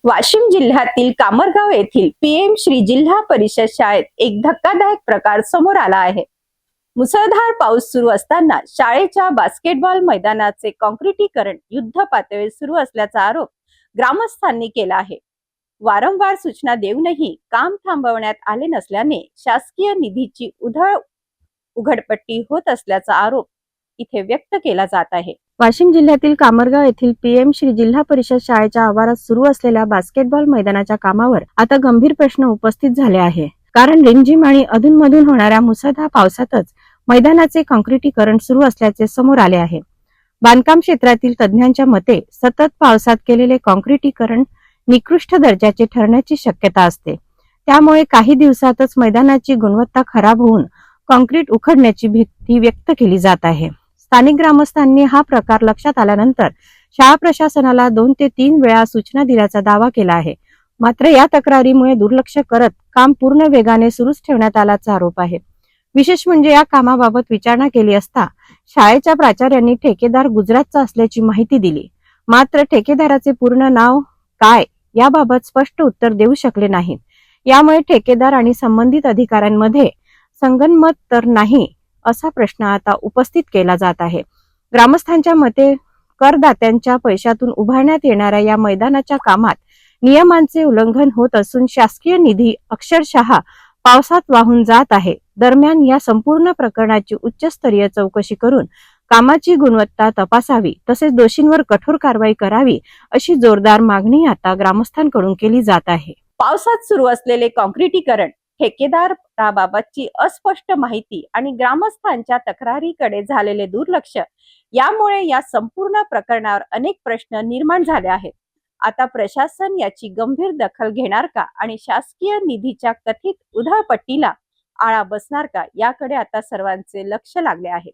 वाशिम जिल्ह्यातील कामरगाव येथील पीएम श्री जिल्हा परिषद शाळेत एक धक्कादायक प्रकार समोर आला आहे। मुसळधार पाऊस सुरू असताना शाळेच्या बास्केटबॉल मैदानाचे काँक्रिटीकरण युद्ध पातळीवर सुरू असल्याचा आरोप ग्रामस्थांनी केला आहे। वारंवार सूचना देऊनही काम थांबवण्यात आले नसल्याने शासकीय निधीची उघडपट्टी होत असल्याचा आरोप इथे व्यक्त केला जात आहे। वाशिम जिल्ह्यातील कामरगाव येथील पीएम श्री जिल्हा परिषद शाळेच्या आवारात सुरू असलेल्या बास्केटबॉल मैदानाच्या कामावर आता गंभीर प्रश्न उपस्थित झाले आहे। कारण रिमझिम आणि अधूनमधून होणाऱ्या मुसळधार पावसातच मैदानाचे काँक्रिटीकरण सुरू असल्याचे समोर आले आहे। बांधकाम क्षेत्रातील तज्ञांच्या मते सतत पावसात केलेले काँक्रिटीकरण निकृष्ट दर्जाचे ठरण्याची शक्यता असते। त्यामुळे काही दिवसातच मैदानाची गुणवत्ता खराब होऊन काँक्रीट उखडण्याची भीती व्यक्त केली जात आहे। स्थानिक ग्रामस्थांनी हा प्रकार लक्षात आल्यानंतर शाळा प्रशासनाला 2 ते 3 वेळा सूचना दिल्याचा दावा केला आहे। मात्र या तक्रारीमुळे दुर्लक्ष करत काम पूर्ण वेगाने सुरूच ठेवण्यात आल्याचा आरोप आहे। विशेष म्हणजे या कामाबाबत विचारणा केली असता शाळेच्या प्राचार्यांनी ठेकेदार गुजरातचा असल्याची माहिती दिली। मात्र ठेकेदाराचे पूर्ण नाव काय याबाबत स्पष्ट उत्तर देऊ शकले नाहीत। यामुळे ठेकेदार आणि संबंधित अधिकाऱ्यांमध्ये संगनमत तर नाही असा प्रश्न आता उपस्थित केला जात आहे। ग्रामस्थांच्या मते करदात्यांच्या पैशातून उभारण्यात येणाऱ्या या मैदानाच्या कामात नियमांचे उल्लंघन होत असून शासकीय निधी अक्षरशः पावसात वाहून जात आहे। दरम्यान या संपूर्ण प्रकरणाची उच्चस्तरीय चौकशी करून कामाची गुणवत्ता तपासावी तसेच दोषींवर कठोर कारवाई करावी अशी जोरदार मागणी आता ग्रामस्थांकडून केली जात आहे। पावसात सुरू असलेले काँक्रिटीकरण, ठेकेदाराबाबतची अस्पष्ट माहिती आणि ग्रामस्थांच्या तक्रारीकडे झालेले दुर्लक्ष यामुळे या संपूर्ण प्रकरणावर अनेक प्रश्न निर्माण झाले आहेत। आता प्रशासन याची गंभीर दखल घेणार का आणि शासकीय निधीच्या कथित उधळपट्टीला आळा बसणार का याकडे आता सर्वांचे लक्ष लागले आहे।